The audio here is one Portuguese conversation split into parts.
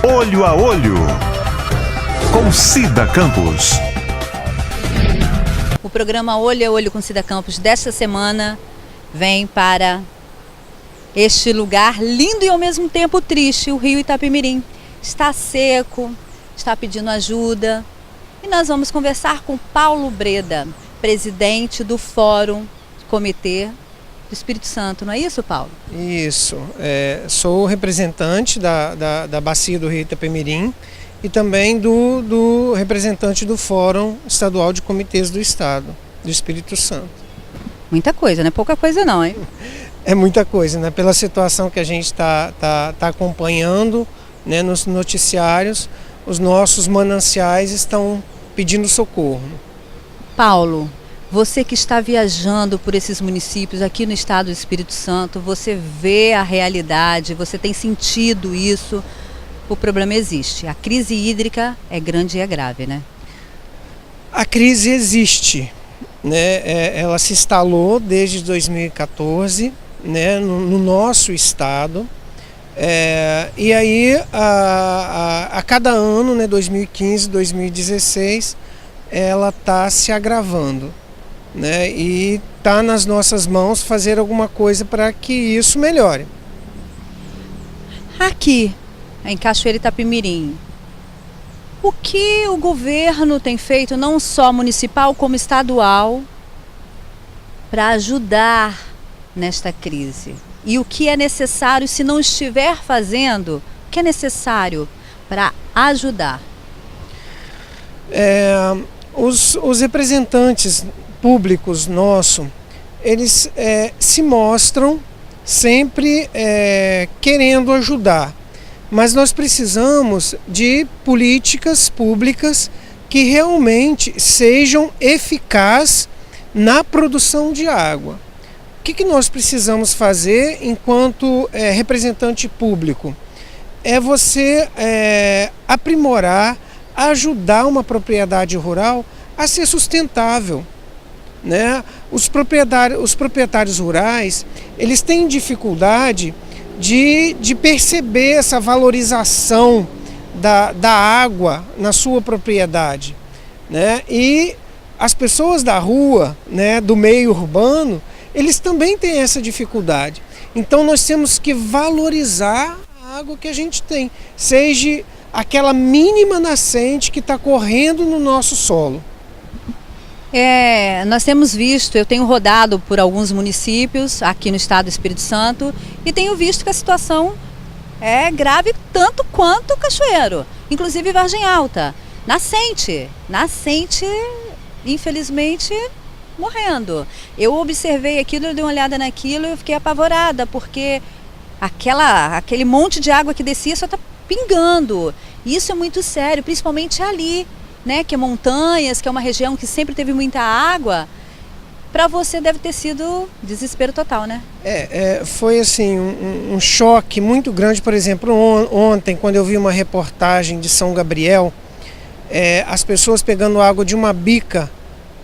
Olho a Olho, com Cida Campos. O programa Olho a Olho com Cida Campos desta semana vem para este lugar lindo e ao mesmo tempo triste, o Rio Itapemirim. Está seco, está pedindo ajuda e nós vamos conversar com Paulo Breda, presidente do Fórum Comitê do Espírito Santo, não é isso, Paulo? Isso, sou representante da bacia do Rio Itapemirim e também do representante do Fórum Estadual de Comitês do Estado, do Espírito Santo. Muita coisa, não é pouca coisa não, hein? É muita coisa, né? Pela situação que a gente está acompanhando, né, nos noticiários, os nossos mananciais estão pedindo socorro. Paulo, você que está viajando por esses municípios aqui no estado do Espírito Santo, você vê a realidade, você tem sentido isso, o problema existe. A crise hídrica é grande e é grave, né? A crise existe, né? Ela se instalou desde 2014, né, no nosso estado. E aí, a cada ano, né, 2015, 2016, ela está se agravando, né, e está nas nossas mãos fazer alguma coisa para que isso melhore. Aqui, em Cachoeira Itapemirim, o que o governo tem feito, não só municipal como estadual, para ajudar nesta crise? E o que é necessário, se não estiver fazendo, o que é necessário para ajudar? Os representantes públicos nossos, eles se mostram sempre querendo ajudar, mas nós precisamos de políticas públicas que realmente sejam eficazes na produção de água. O que nós precisamos fazer enquanto representante público? É você aprimorar, ajudar uma propriedade rural a ser sustentável, né? Os proprietários rurais, eles têm dificuldade de perceber essa valorização da água na sua propriedade, né? E as pessoas da rua, né, do meio urbano, eles também têm essa dificuldade. Então nós temos que valorizar a água que a gente tem, seja aquela mínima nascente que está correndo no nosso solo. Nós temos visto, eu tenho rodado por alguns municípios aqui no estado do Espírito Santo e tenho visto que a situação é grave tanto quanto Cachoeiro, inclusive Vargem Alta. Nascente, infelizmente, morrendo. Eu observei aquilo, eu dei uma olhada naquilo e eu fiquei apavorada, porque aquele monte de água que descia só está pingando. E isso é muito sério, principalmente ali, né, que é montanhas, que é uma região que sempre teve muita água. Para você deve ter sido desespero total, né? Foi assim um choque muito grande. Por exemplo, ontem, quando eu vi uma reportagem de São Gabriel, as pessoas pegando água de uma bica,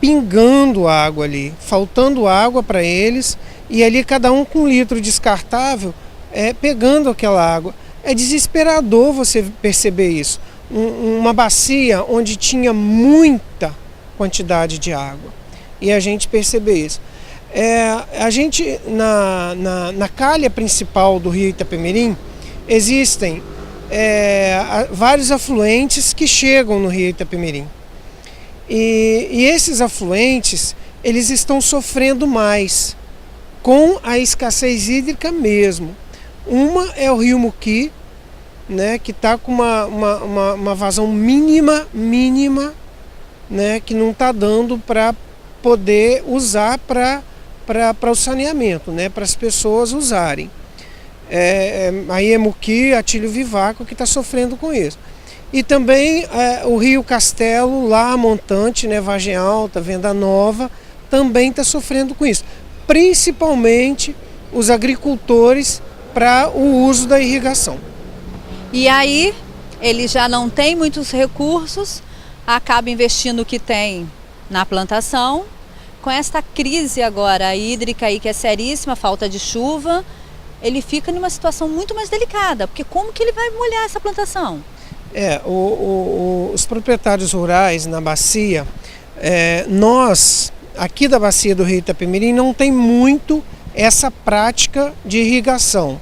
pingando água ali, faltando água para eles, e ali cada um com um litro descartável, pegando aquela água. É desesperador você perceber isso. Uma bacia onde tinha muita quantidade de água, e a gente perceber isso. A gente, na calha principal do Rio Itapemirim, existem vários afluentes que chegam no Rio Itapemirim. E esses afluentes, eles estão sofrendo mais com a escassez hídrica mesmo. Uma é o Rio Muqui, né, que está com uma vazão mínima, né, que não está dando para poder usar para o saneamento, né, para as pessoas usarem. Aí é Muqui, Atílio Vivaco, que está sofrendo com isso. E também o Rio Castelo, lá montante, né, Vargem Alta, Venda Nova, também está sofrendo com isso. Principalmente os agricultores para o uso da irrigação. E aí, ele já não tem muitos recursos, acaba investindo o que tem na plantação. Com esta crise agora hídrica aí, que é seríssima, falta de chuva, ele fica numa situação muito mais delicada, porque como que ele vai molhar essa plantação? Os proprietários rurais na bacia, nós aqui da bacia do Rio Itapemirim não tem muito essa prática de irrigação,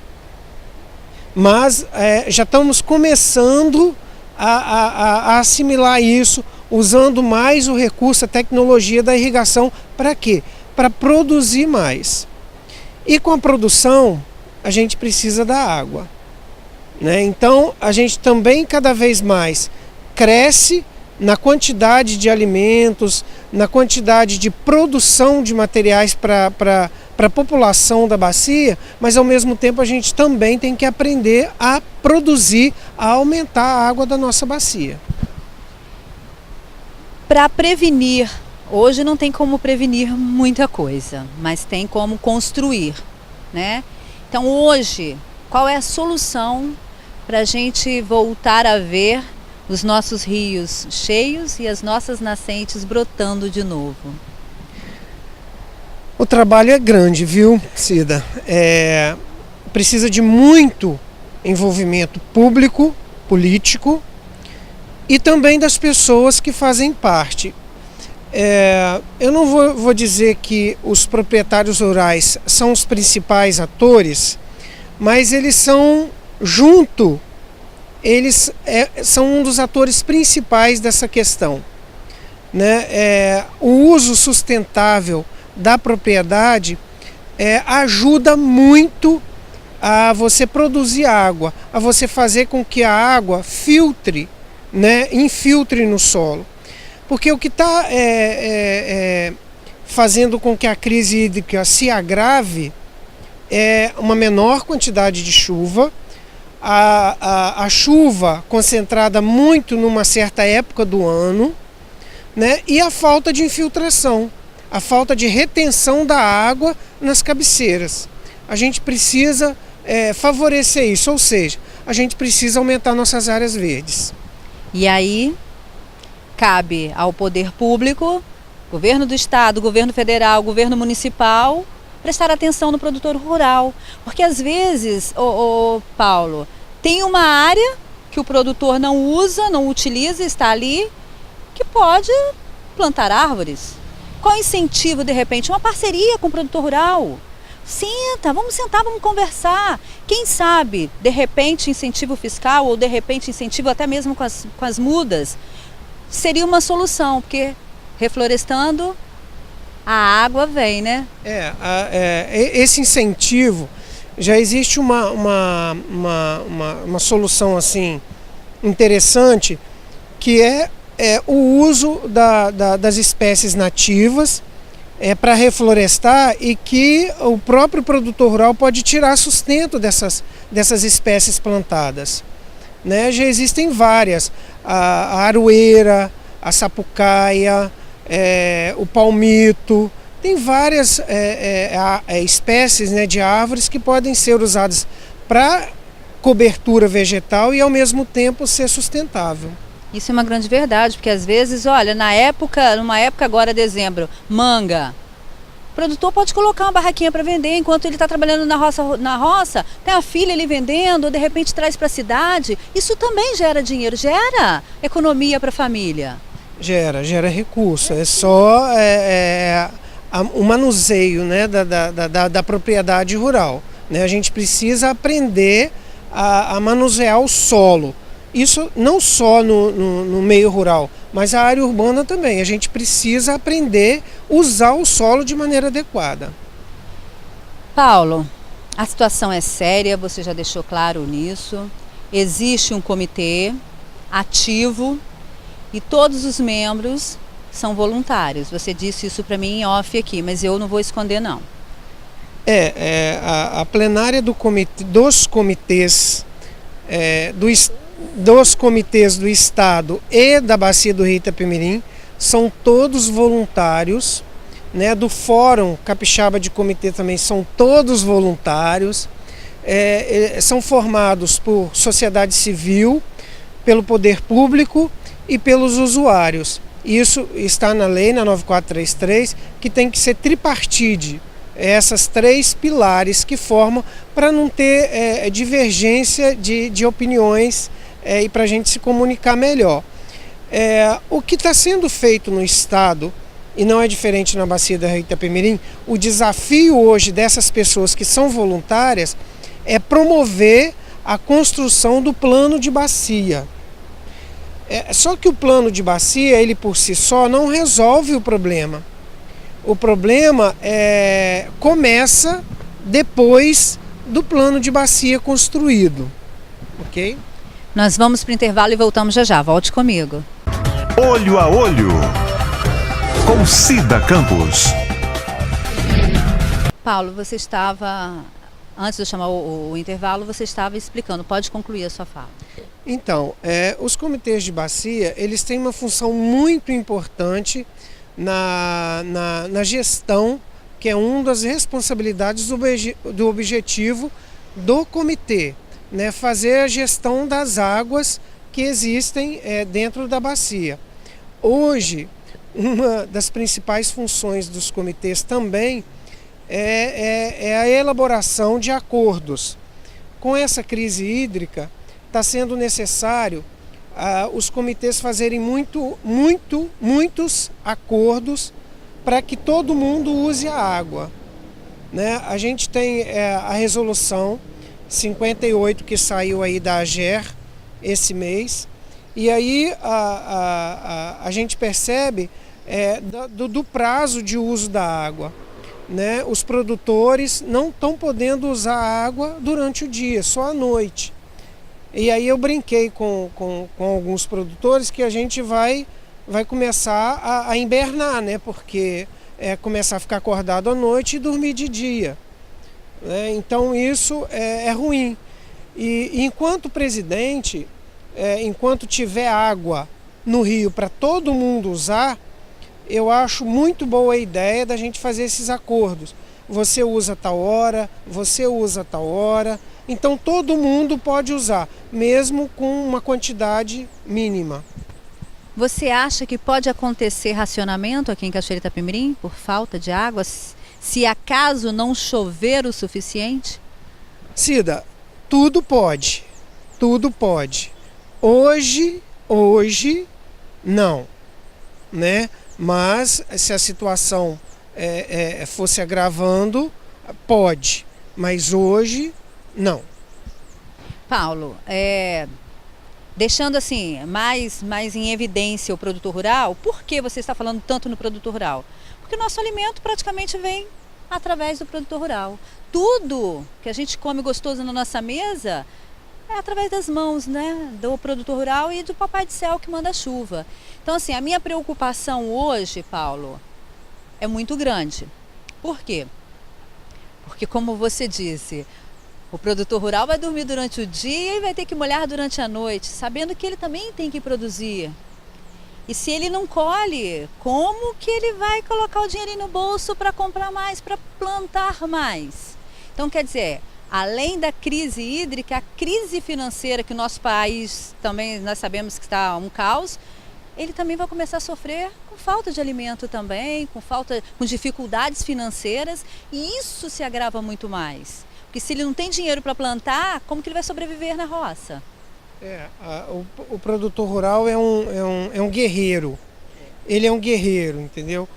mas já estamos começando a assimilar isso, usando mais o recurso, a tecnologia da irrigação. Para quê? Para produzir mais. E com a produção, a gente precisa da água, né? Então, a gente também cada vez mais cresce na quantidade de alimentos, na quantidade de produção de materiais para a população da bacia, mas ao mesmo tempo a gente também tem que aprender a produzir, a aumentar a água da nossa bacia. Para prevenir, hoje não tem como prevenir muita coisa, mas tem como construir, né? Então hoje, qual é a solução para a gente voltar a ver os nossos rios cheios e as nossas nascentes brotando de novo? O trabalho é grande, viu, Cida? Precisa de muito envolvimento público, político e também das pessoas que fazem parte. Eu não vou dizer que os proprietários rurais são os principais atores, mas eles são são um dos atores principais dessa questão, né? O uso sustentável da propriedade ajuda muito a você produzir água, a você fazer com que a água filtre, né? Infiltre no solo. Porque o que está fazendo com que a crise hídrica se agrave é uma menor quantidade de chuva, a chuva concentrada muito numa certa época do ano, né? E a falta de infiltração, a falta de retenção da água nas cabeceiras. A gente precisa favorecer isso, ou seja, a gente precisa aumentar nossas áreas verdes. E aí cabe ao poder público, governo do estado, governo federal, governo municipal, prestar atenção no produtor rural. Porque às vezes, Paulo, tem uma área que o produtor não usa, não utiliza, está ali, que pode plantar árvores. Qual incentivo, de repente? Uma parceria com o produtor rural. Vamos sentar, vamos conversar. Quem sabe, de repente, incentivo fiscal ou de repente incentivo até mesmo com as mudas, seria uma solução, porque reflorestando, a água vem, né? Esse incentivo, já existe uma solução assim interessante, que é o uso das espécies nativas para reflorestar, e que o próprio produtor rural pode tirar sustento dessas espécies plantadas, né? Já existem várias, a aroeira, a sapucaia, o palmito. Tem várias espécies, né, de árvores que podem ser usadas para cobertura vegetal e ao mesmo tempo ser sustentável. Isso é uma grande verdade, porque às vezes, olha, numa época agora, dezembro, manga, o produtor pode colocar uma barraquinha para vender enquanto ele está trabalhando na roça, tem a filha ali vendendo, ou de repente traz para a cidade. Isso também gera dinheiro, gera economia para a família. Gera recurso, é só o manuseio, né, da propriedade rural, né? A gente precisa aprender a manusear o solo. Isso não só no meio rural, mas a área urbana também. A gente precisa aprender a usar o solo de maneira adequada. Paulo, a situação é séria, você já deixou claro nisso. Existe um comitê ativo e todos os membros são voluntários. Você disse isso para mim em off aqui, mas eu não vou esconder, não. A plenária dos comitês dos comitês do Estado e da Bacia do Rio Itapemirim são todos voluntários, né? Do Fórum Capixaba de Comitê também são todos voluntários, são formados por sociedade civil, pelo poder público e pelos usuários. Isso está na lei, na 9433, que tem que ser tripartite, essas três pilares que formam, para não ter divergência de opiniões e para a gente se comunicar melhor. O que está sendo feito no estado, e não é diferente na bacia da Rio Itapemirim, o desafio hoje dessas pessoas que são voluntárias é promover a construção do plano de bacia. Só que o plano de bacia, ele por si só, não resolve o problema. O problema começa depois do plano de bacia construído, ok? Nós vamos para o intervalo e voltamos já já. Volte comigo. Olho a Olho, com Cida Campos. Paulo, você estava, antes de eu chamar o intervalo, você estava explicando. Pode concluir a sua fala. Então, os comitês de bacia, eles têm uma função muito importante na gestão, que é uma das responsabilidades do objetivo do comitê, né? Fazer a gestão das águas que existem dentro da bacia. Hoje, uma das principais funções dos comitês também é a elaboração de acordos. Com essa crise hídrica, está sendo necessário os comitês fazerem muitos acordos para que todo mundo use a água, né? A gente tem a resolução 58 que saiu aí da AGER esse mês, e aí a gente percebe do prazo de uso da água, né? Os produtores não estão podendo usar a água durante o dia, só à noite. E aí eu brinquei com alguns produtores que a gente vai começar a invernar, né? Porque começar a ficar acordado à noite e dormir de dia. Então isso é ruim. E enquanto presidente, enquanto tiver água no rio para todo mundo usar, eu acho muito boa a ideia da gente fazer esses acordos. Você usa tal hora, você usa tal hora. Então todo mundo pode usar, mesmo com uma quantidade mínima. Você acha que pode acontecer racionamento aqui em Cachoeira Itapemirim por falta de água, se acaso não chover o suficiente? Cida, tudo pode, tudo pode. Hoje não, né? Mas se a situação fosse agravando, pode, mas hoje não. Paulo, deixando assim mais em evidência o produtor rural, por que você está falando tanto no produtor rural? Porque o nosso alimento praticamente vem através do produtor rural. Tudo que a gente come gostoso na nossa mesa é através das mãos, né, do produtor rural e do Papai do Céu que manda a chuva. Então assim, a minha preocupação hoje, Paulo, é muito grande. Por quê? Porque como você disse, o produtor rural vai dormir durante o dia e vai ter que molhar durante a noite, sabendo que ele também tem que produzir. E se ele não colhe, como que ele vai colocar o dinheiro no bolso para comprar mais, para plantar mais? Então, quer dizer, além da crise hídrica, a crise financeira que o nosso país também, nós sabemos que está um caos, ele também vai começar a sofrer com falta de alimento também, com dificuldades financeiras, e isso se agrava muito mais. Porque se ele não tem dinheiro para plantar, como que ele vai sobreviver na roça? O produtor rural é um guerreiro. Ele é um guerreiro, entendeu?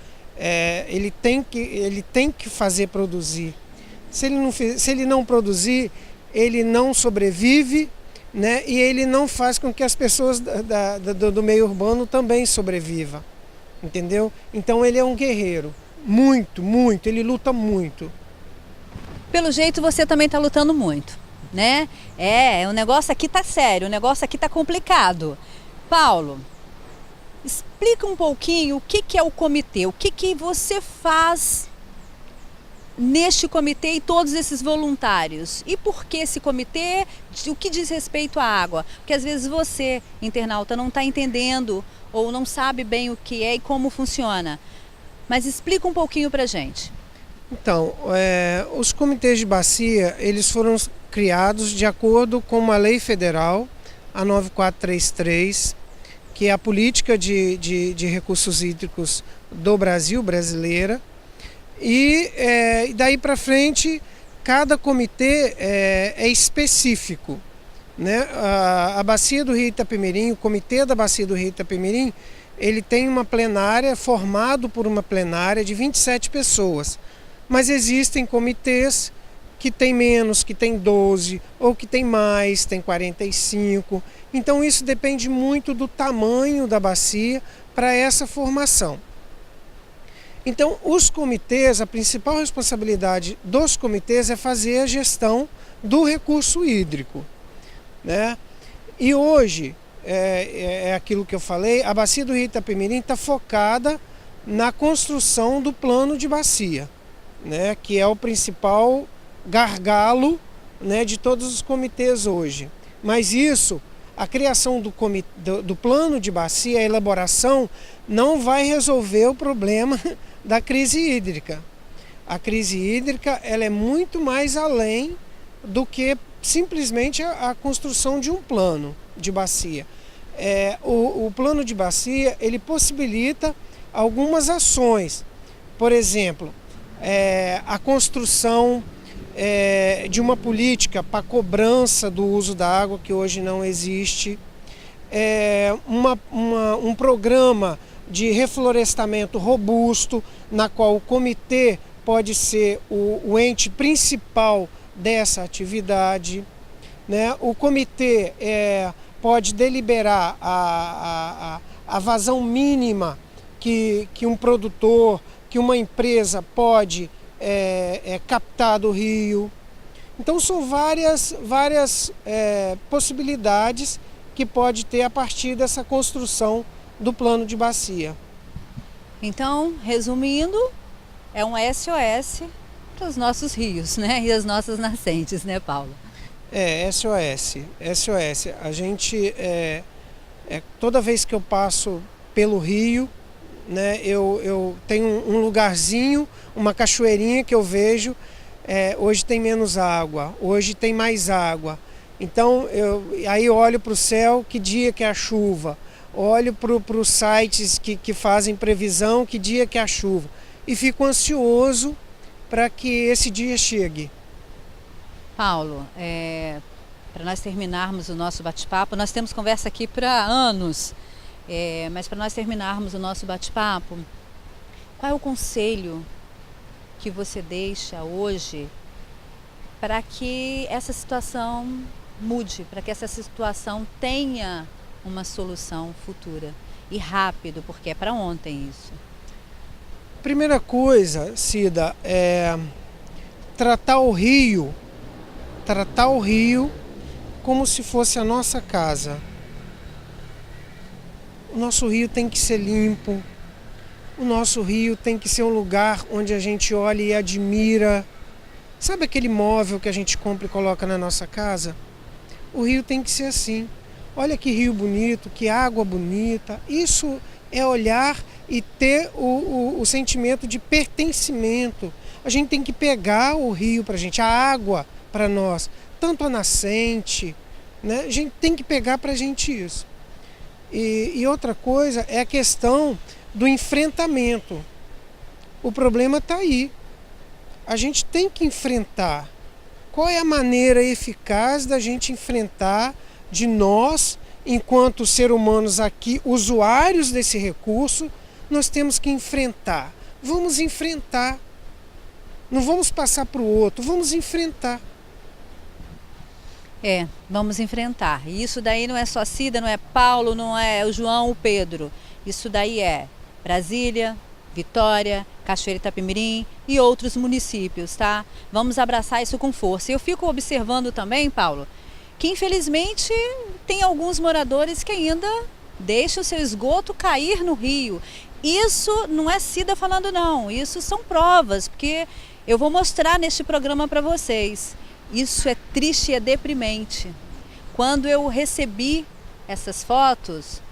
Ele tem que fazer produzir. Se ele não produzir, ele não sobrevive, né? E ele não faz com que as pessoas do meio urbano também sobrevivam, entendeu? Então ele é um guerreiro, muito, ele luta muito. Pelo jeito você também está lutando muito, né? O negócio aqui tá sério, o negócio aqui tá complicado. Paulo, explica um pouquinho o que é o comitê, o que você faz neste comitê e todos esses voluntários. E por que esse comitê, o que diz respeito à água? Porque às vezes você, internauta, não está entendendo ou não sabe bem o que é e como funciona. Mas explica um pouquinho pra gente. Então, os comitês de bacia, eles foram criados de acordo com uma lei federal, a 9433, que é a política de recursos hídricos do Brasil, brasileira. E daí para frente, cada comitê é específico. né? A Bacia do Rio Itapemirim, o Comitê da Bacia do Rio Itapemirim, ele tem uma plenária, formado por uma plenária de 27 pessoas. Mas existem comitês que tem menos, que tem 12, ou que tem mais, tem 45. Então isso depende muito do tamanho da bacia para essa formação. Então os comitês, a principal responsabilidade dos comitês é fazer a gestão do recurso hídrico, né? E hoje, é aquilo que eu falei, a Bacia do Rio Itapemirim está focada na construção do plano de bacia, né, que é o principal gargalo, né, de todos os comitês hoje. Mas isso, a criação do plano de bacia, a elaboração, não vai resolver o problema da crise hídrica. A crise hídrica ela é muito mais além do que simplesmente a construção de um plano de bacia. O plano de bacia ele possibilita algumas ações. Por exemplo, a construção de uma política para cobrança do uso da água, que hoje não existe, um programa de reflorestamento robusto, na qual o comitê pode ser o ente principal dessa atividade, né? O comitê pode deliberar a vazão mínima que um produtor, que uma empresa pode captar do rio. Então são várias possibilidades que pode ter a partir dessa construção do plano de bacia. Então, resumindo, é um SOS para os nossos rios, né? E as nossas nascentes, né, Paulo? SOS. A gente, toda vez que eu passo pelo rio, né, eu tenho um lugarzinho, uma cachoeirinha que eu vejo, hoje tem menos água, hoje tem mais água. Então, aí eu olho para o céu, que dia que é a chuva, olho para os sites que fazem previsão, que dia que é a chuva, e fico ansioso para que esse dia chegue. Paulo, para nós terminarmos o nosso bate-papo, nós temos conversa aqui para anos, mas para nós terminarmos o nosso bate-papo, qual é o conselho que você deixa hoje para que essa situação mude, para que essa situação tenha uma solução futura e rápido, porque é para ontem isso? Primeira coisa, Cida, é tratar o rio como se fosse a nossa casa. O nosso rio tem que ser limpo, o nosso rio tem que ser um lugar onde a gente olha e admira. Sabe aquele móvel que a gente compra e coloca na nossa casa? O rio tem que ser assim. Olha que rio bonito, que água bonita. Isso é olhar e ter o sentimento de pertencimento. A gente tem que pegar o rio para a gente, a água para nós, tanto a nascente, né? A gente tem que pegar para a gente isso. E outra coisa é a questão do enfrentamento. O problema está aí. A gente tem que enfrentar. Qual é a maneira eficaz da gente enfrentar, de nós, enquanto seres humanos aqui, usuários desse recurso, nós temos que enfrentar. Vamos enfrentar. Não vamos passar para o outro, vamos enfrentar. Vamos enfrentar. E isso daí não é só Cida, não é Paulo, não é o João, o Pedro. Isso daí é Brasília, Vitória, Cachoeira Itapemirim e outros municípios, tá? Vamos abraçar isso com força. Eu fico observando também, Paulo, que infelizmente tem alguns moradores que ainda deixam o seu esgoto cair no rio. Isso não é Cida falando não, isso são provas, porque eu vou mostrar neste programa para vocês. Isso é triste e é deprimente. Quando eu recebi essas fotos,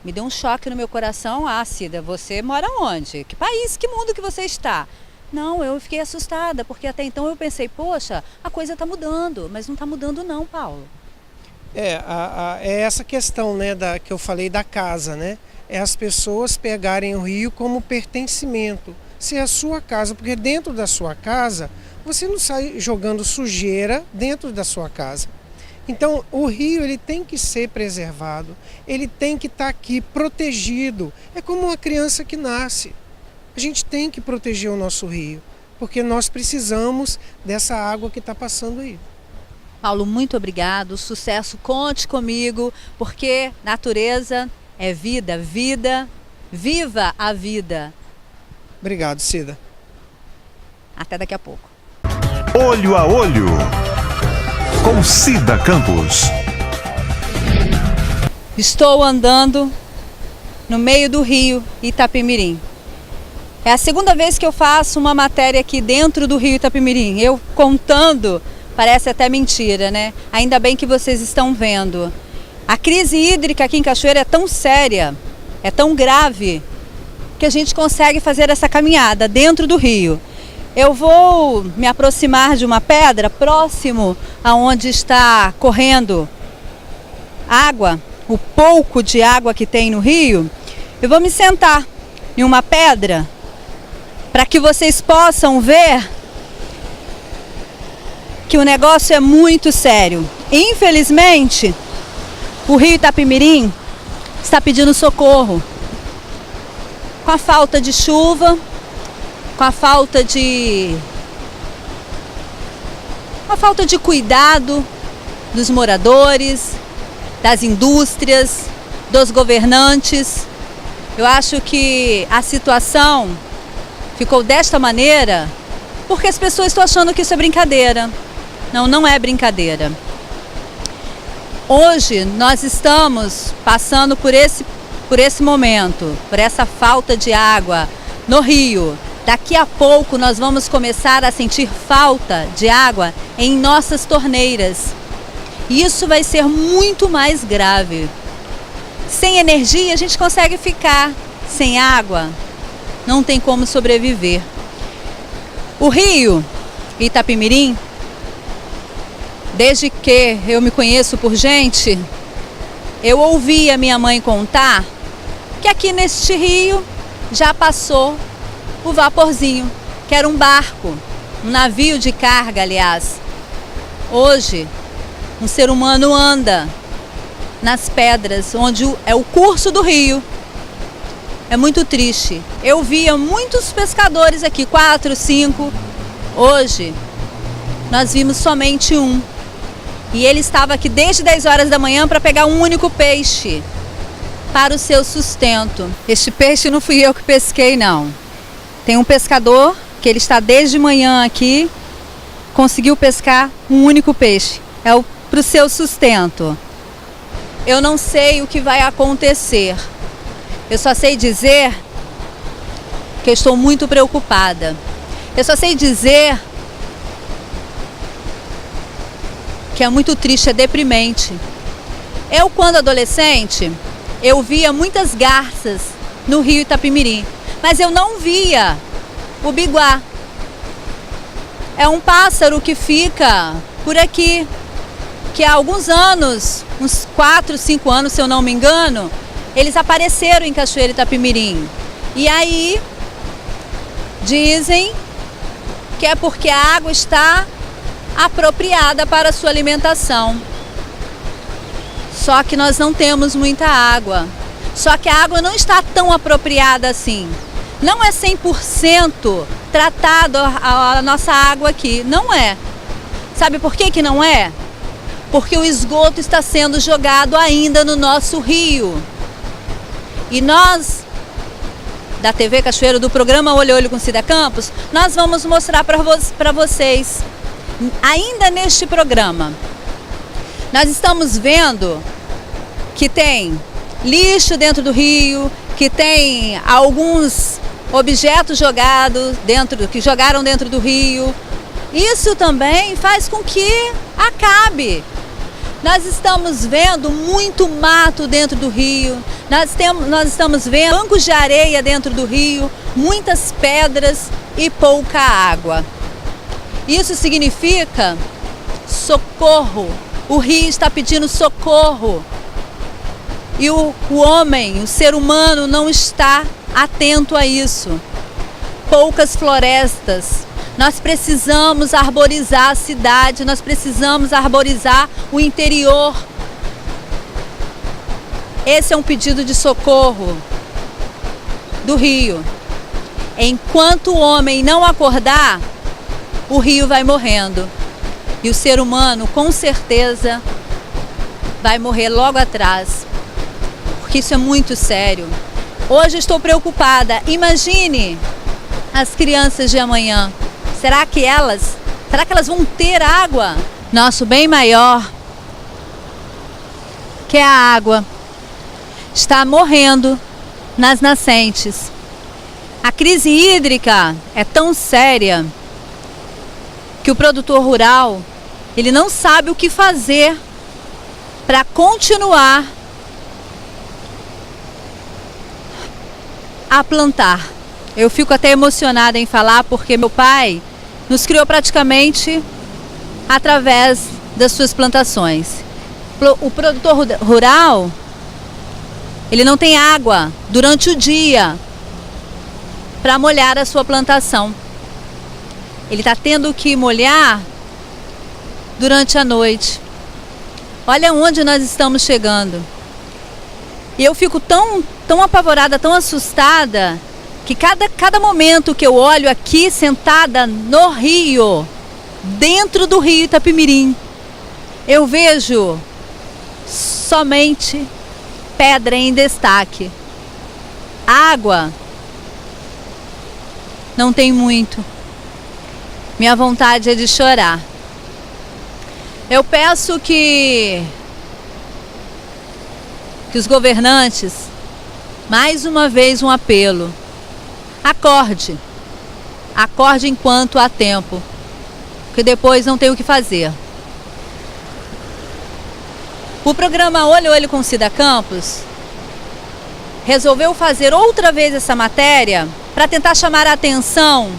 me deu um choque no meu coração. Cida, você mora onde? Que país, que mundo que você está? Não, eu fiquei assustada, porque até então eu pensei, poxa, a coisa está mudando, mas não está mudando não, Paulo. É essa questão, né, que eu falei da casa, né? É as pessoas pegarem o rio como pertencimento, ser a sua casa, porque dentro da sua casa, você não sai jogando sujeira dentro da sua casa. Então, o rio ele tem que ser preservado, ele tem que estar aqui protegido. É como uma criança que nasce. A gente tem que proteger o nosso rio, porque nós precisamos dessa água que está passando aí. Paulo, muito obrigado, sucesso, conte comigo, porque natureza é vida, vida, viva a vida. Obrigado, Cida. Até daqui a pouco. Olho a Olho, com Cida Campos. Estou andando no meio do rio Itapemirim. É a segunda vez que eu faço uma matéria aqui dentro do rio Itapemirim. Eu contando, parece até mentira, né? Ainda bem que vocês estão vendo. A crise hídrica aqui em Cachoeira é tão séria, é tão grave, que a gente consegue fazer essa caminhada dentro do rio. Eu vou me aproximar de uma pedra próximo aonde está correndo água, o pouco de água que tem no rio. Eu vou me sentar em uma pedra para que vocês possam ver que o negócio é muito sério. Infelizmente, o rio Itapemirim está pedindo socorro. Com a falta de chuva, com a falta de cuidado dos moradores, das indústrias, dos governantes. Eu acho que a situação ficou desta maneira porque as pessoas estão achando que isso é brincadeira. Não, não é brincadeira. Hoje nós estamos passando por esse momento, por essa falta de água no rio. Daqui a pouco nós vamos começar a sentir falta de água em nossas torneiras. E isso vai ser muito mais grave. Sem energia a gente consegue ficar, sem água não tem como sobreviver. O rio Itapemirim, desde que eu me conheço por gente, eu ouvi a minha mãe contar que aqui neste rio já passou o Vaporzinho, que era um barco, um navio de carga, aliás. Hoje, um ser humano anda nas pedras, onde é o curso do rio. É muito triste. Eu via muitos pescadores aqui, 4, 5. Hoje, nós vimos somente um. E ele estava aqui desde 10 horas da manhã para pegar um único peixe para o seu sustento. Este peixe não fui eu que pesquei, não. Tem um pescador que ele está desde manhã aqui, conseguiu pescar um único peixe. É para o seu sustento. Eu não sei o que vai acontecer. Eu só sei dizer que eu estou muito preocupada. Eu só sei dizer que é muito triste, é deprimente. Eu, quando adolescente, eu via muitas garças no rio Itapemirim, mas eu não via o biguá. É um pássaro que fica por aqui, que há alguns anos, uns 4, 5 anos, se eu não me engano, eles apareceram em Cachoeira Itapemirim. E aí, dizem que é porque a água está apropriada para a sua alimentação. Só que nós não temos muita água. Só que a água não está tão apropriada assim. Não é 100% tratado a nossa água aqui. Não é. Sabe por que não é? Porque o esgoto está sendo jogado ainda no nosso rio. E nós, da TV Cachoeiro, do programa Olho a Olho com Cida Campos, nós vamos mostrar para vocês, ainda neste programa. Nós estamos vendo que tem lixo dentro do rio, que tem alguns objetos que jogaram dentro do rio. Isso também faz com que acabe. Nós estamos vendo muito mato dentro do rio, nós estamos vendo bancos de areia dentro do rio, muitas pedras e pouca água. Isso significa socorro. O rio está pedindo socorro. E o homem, o ser humano, não está atento a isso. Poucas florestas. Nós precisamos arborizar a cidade, nós precisamos arborizar o interior. Esse é um pedido de socorro do rio. Enquanto o homem não acordar, o rio vai morrendo. E o ser humano, com certeza, vai morrer logo atrás. Porque isso é muito sério. Hoje estou preocupada. Imagine as crianças de amanhã. Será que elas vão ter água? Nosso bem maior, que é a água, está morrendo nas nascentes. A crise hídrica é tão séria que o produtor rural, ele não sabe o que fazer para continuar a plantar. Eu fico até emocionada em falar porque meu pai nos criou praticamente através das suas plantações. O produtor rural, ele não tem água durante o dia para molhar a sua plantação. Ele está tendo que molhar durante a noite. Olha onde nós estamos chegando. E eu fico tão apavorada, tão assustada, que cada momento que eu olho aqui sentada no rio, dentro do rio Itapemirim, eu vejo somente pedra em destaque. Água não tem muito. Minha vontade é de chorar. Eu peço que os governantes, mais uma vez um apelo, acorde enquanto há tempo, porque depois não tem o que fazer. O programa Olho a Olho com Cida Campos resolveu fazer outra vez essa matéria para tentar chamar a atenção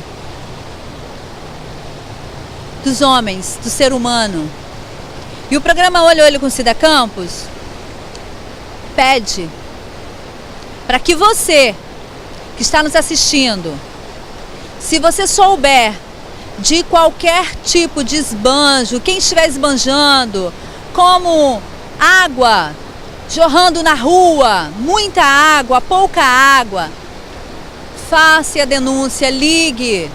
dos homens, do ser humano. E o programa Olho a Olho com Cida Campos pede para que você que está nos assistindo, se você souber de qualquer tipo de esbanjo, quem estiver esbanjando, como água jorrando na rua, muita água, pouca água, faça a denúncia, ligue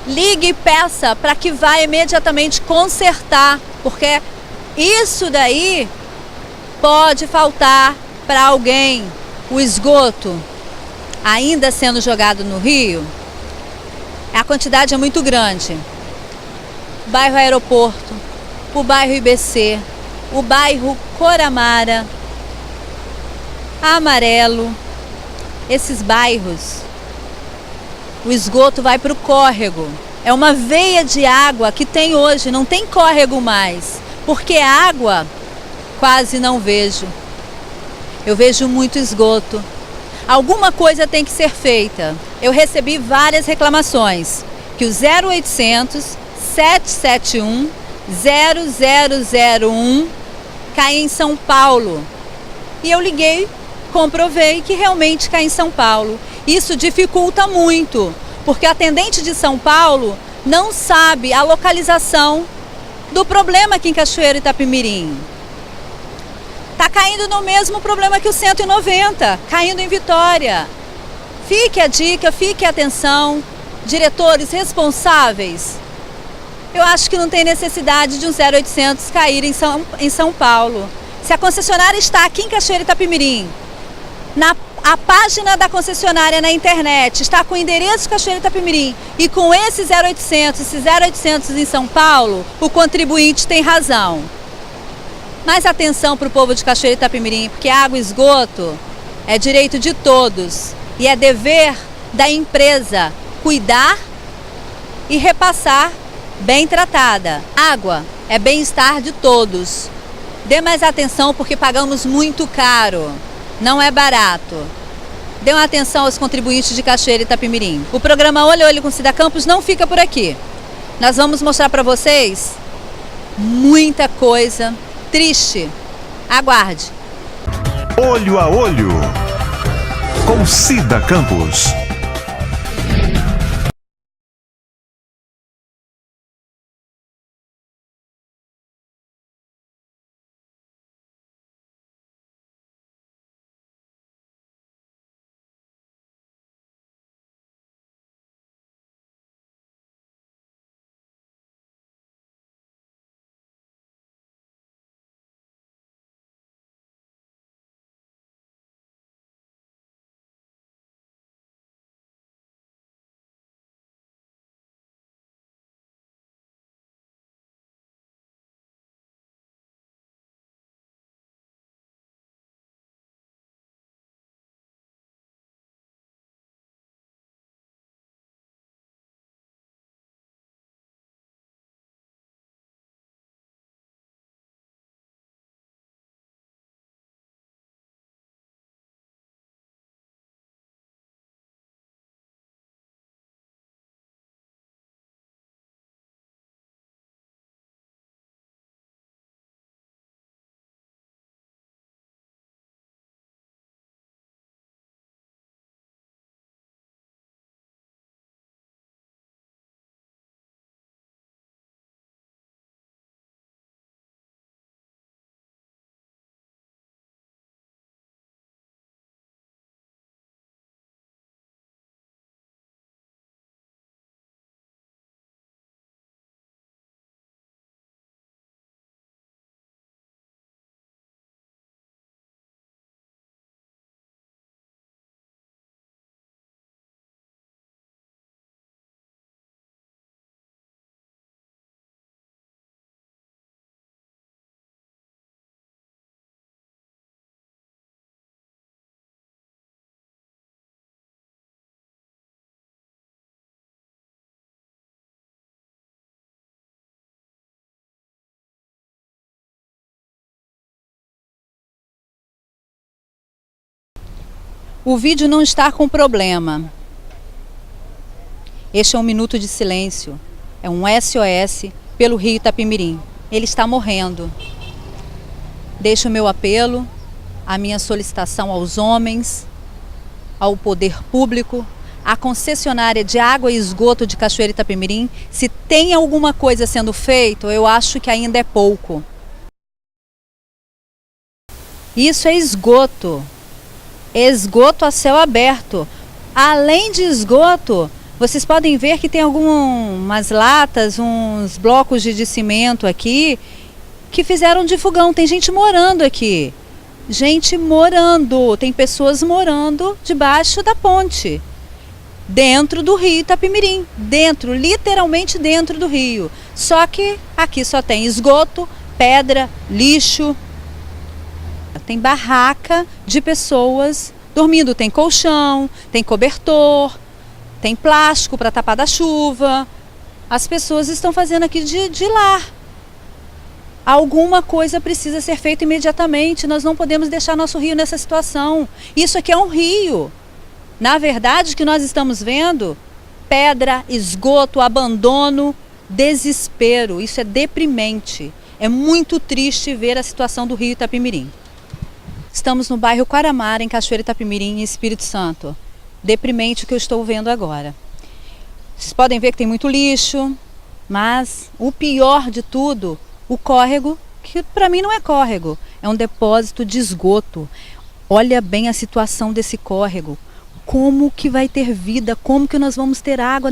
e peça para que vá imediatamente consertar, porque isso daí pode faltar para alguém. O esgoto ainda sendo jogado no rio, a quantidade é muito grande. O bairro Aeroporto, o bairro IBC, o bairro Coramara, Amarelo, esses bairros, o esgoto vai para o córrego. É uma veia de água que tem hoje, não tem córrego mais, porque água quase não vejo. Eu vejo muito esgoto. Alguma coisa tem que ser feita. Eu recebi várias reclamações que o 0800 771 0001 cai em São Paulo. E eu liguei, comprovei que realmente cai em São Paulo. Isso dificulta muito, porque a atendente de São Paulo não sabe a localização do problema aqui em Cachoeiro Itapemirim. Está caindo no mesmo problema que o 190, caindo em Vitória. Fique a dica, fique a atenção, diretores responsáveis. Eu acho que não tem necessidade de um 0800 cair em São Paulo. Se a concessionária está aqui em Cachoeiro Itapemirim, a página da concessionária na internet está com o endereço Cachoeiro Itapemirim e com esse 0800 em São Paulo, o contribuinte tem razão. Mais atenção para o povo de Cachoeiro Itapemirim, porque água e esgoto é direito de todos e é dever da empresa cuidar e repassar bem tratada. Água é bem-estar de todos. Dê mais atenção porque pagamos muito caro, não é barato. Dê uma atenção aos contribuintes de Cachoeiro Itapemirim. O programa Olho a Olho com Cida Campos não fica por aqui. Nós vamos mostrar para vocês muita coisa triste. Aguarde. Olho a Olho com Cida Campos. o vídeo não está com problema. Este é um minuto de silêncio. É um SOS pelo rio Itapemirim. Ele está morrendo. Deixo o meu apelo, a minha solicitação aos homens, ao poder público, à concessionária de água e esgoto de Cachoeira Itapemirim. Se tem alguma coisa sendo feita, eu acho que ainda é pouco. Isso é esgoto. Esgoto a céu aberto. Além de esgoto, vocês podem ver que tem algumas latas, uns blocos de cimento aqui, que fizeram de fogão. Tem gente morando aqui. Gente morando. Tem pessoas morando debaixo da ponte. Dentro do rio Itapemirim. Dentro, literalmente dentro do rio. Só que aqui só tem esgoto, pedra, lixo. Tem barraca de pessoas dormindo. Tem colchão, tem cobertor, tem plástico para tapar da chuva. As pessoas estão fazendo aqui de lar. Alguma coisa precisa ser feita imediatamente. Nós não podemos deixar nosso rio nessa situação. Isso aqui é um rio. Na verdade, o que nós estamos vendo, pedra, esgoto, abandono, desespero. Isso é deprimente. É muito triste ver a situação do rio Itapemirim. Estamos no bairro Quaramara, em Cachoeira Itapemirim, em Espírito Santo. Deprimente o que eu estou vendo agora. Vocês podem ver que tem muito lixo, mas o pior de tudo, o córrego, que para mim não é córrego, é um depósito de esgoto. Olha bem a situação desse córrego. Como que vai ter vida? Como que nós vamos ter água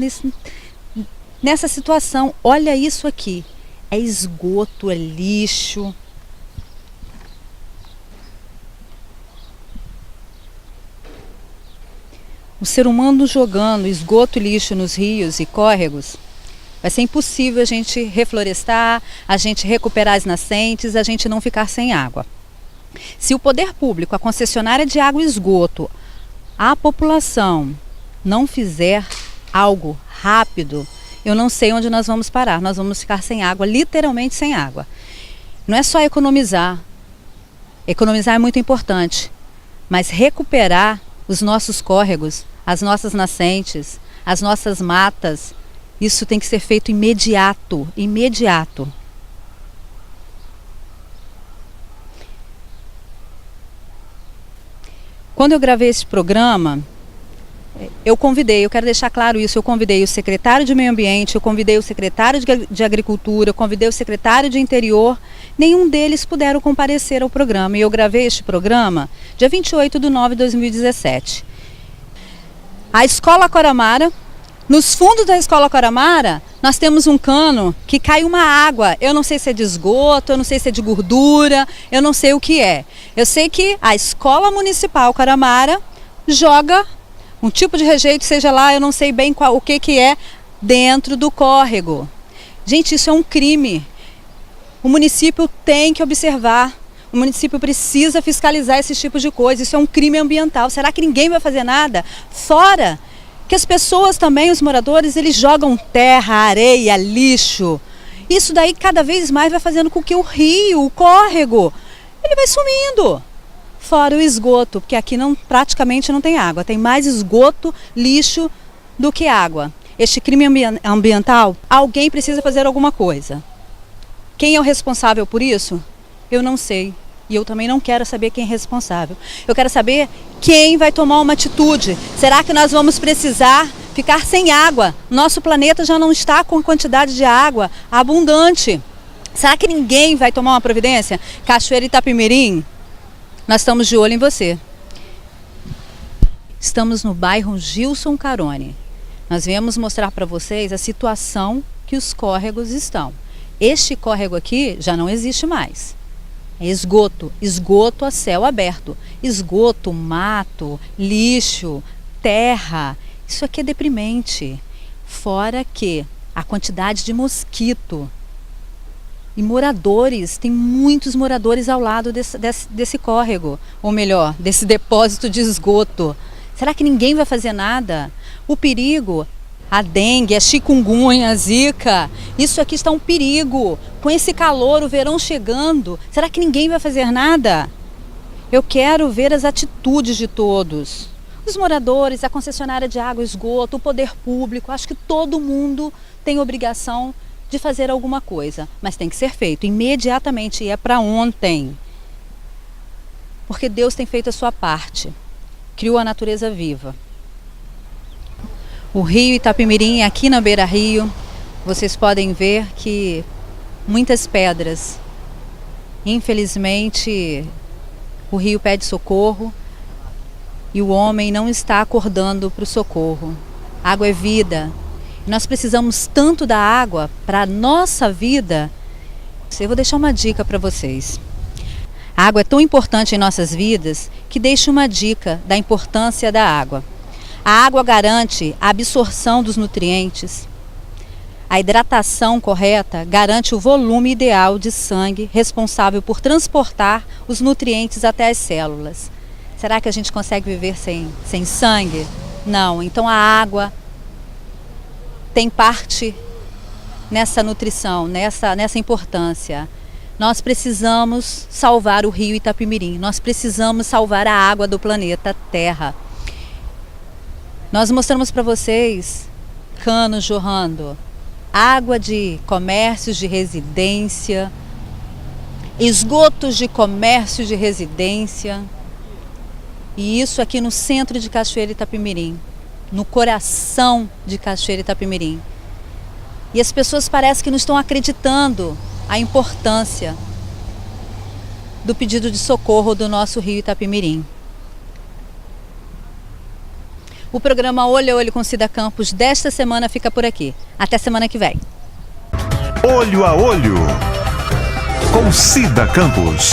nessa situação? Olha isso aqui. É esgoto, é lixo. O ser humano jogando esgoto e lixo nos rios e córregos, vai ser impossível a gente reflorestar, a gente recuperar as nascentes, a gente não ficar sem água. Se o poder público, a concessionária de água e esgoto, a população não fizer algo rápido, eu não sei onde nós vamos parar. Nós vamos ficar sem água, literalmente sem água. Não é só economizar. Economizar é muito importante, mas recuperar os nossos córregos, as nossas nascentes, as nossas matas, isso tem que ser feito imediato, imediato. Quando eu gravei esse programa, eu quero deixar claro isso, eu convidei o secretário de Meio Ambiente, eu convidei o secretário de Agricultura, eu convidei o secretário de Interior, nenhum deles puderam comparecer ao programa. E eu gravei este programa dia 28/9/2017. A Escola Quaramara, nos fundos da Escola Quaramara, nós temos um cano que cai uma água. Eu não sei se é de esgoto, eu não sei se é de gordura, eu não sei o que é. Eu sei que a Escola Municipal Quaramara joga um tipo de rejeito, seja lá, eu não sei bem o que é, dentro do córrego. Gente, isso é um crime. O município tem que observar. O município precisa fiscalizar esses tipos de coisas. Isso é um crime ambiental. Será que ninguém vai fazer nada? Fora que as pessoas também, os moradores, eles jogam terra, areia, lixo. Isso daí cada vez mais vai fazendo com que o rio, o córrego, ele vai sumindo. Fora o esgoto, porque aqui praticamente não tem água. Tem mais esgoto, lixo do que água. Este crime ambiental, alguém precisa fazer alguma coisa. Quem é o responsável por isso? Eu não sei. E eu também não quero saber quem é responsável. Eu quero saber quem vai tomar uma atitude. Será que nós vamos precisar ficar sem água? Nosso planeta já não está com quantidade de água abundante. Será que ninguém vai tomar uma providência? Cachoeira Itapemirim, nós estamos de olho em você. Estamos no bairro Gilson Carone. Nós viemos mostrar para vocês a situação que os córregos estão. Este córrego aqui já não existe mais. É esgoto, esgoto a céu aberto. Esgoto, mato, lixo, terra. Isso aqui é deprimente. Fora que a quantidade de mosquito e moradores, tem muitos moradores ao lado desse córrego, ou melhor, desse depósito de esgoto. Será que ninguém vai fazer nada? O perigo, a dengue, a chikungunya, a zika, isso aqui está um perigo. Com esse calor, o verão chegando, será que ninguém vai fazer nada? Eu quero ver as atitudes de todos. Os moradores, a concessionária de água e esgoto, o poder público, acho que todo mundo tem obrigação de fazer alguma coisa, mas tem que ser feito imediatamente e é para ontem. Porque Deus tem feito a sua parte, criou a natureza viva. O rio Itapemirim, aqui na beira-rio, vocês podem ver que muitas pedras. Infelizmente, o rio pede socorro e o homem não está acordando para o socorro. Água é vida. Nós precisamos tanto da água para a nossa vida. Eu vou deixar uma dica para vocês. A água é tão importante em nossas vidas que deixo uma dica da importância da água. A água garante a absorção dos nutrientes. A hidratação correta garante o volume ideal de sangue responsável por transportar os nutrientes até as células. Será que a gente consegue viver sem sangue? Não. Então a água tem parte nessa nutrição, nessa importância. Nós precisamos salvar o rio Itapemirim. Nós precisamos salvar a água do planeta Terra. Nós mostramos para vocês canos jorrando, água de comércios de residência, esgotos de comércio de residência. E isso aqui no centro de Cachoeira Itapemirim, no coração de Cachoeira Itapemirim. E as pessoas parecem que não estão acreditando a importância do pedido de socorro do nosso rio Itapemirim. O programa Olho a Olho com Cida Campos desta semana fica por aqui. Até semana que vem. Olho a Olho com Cida Campos.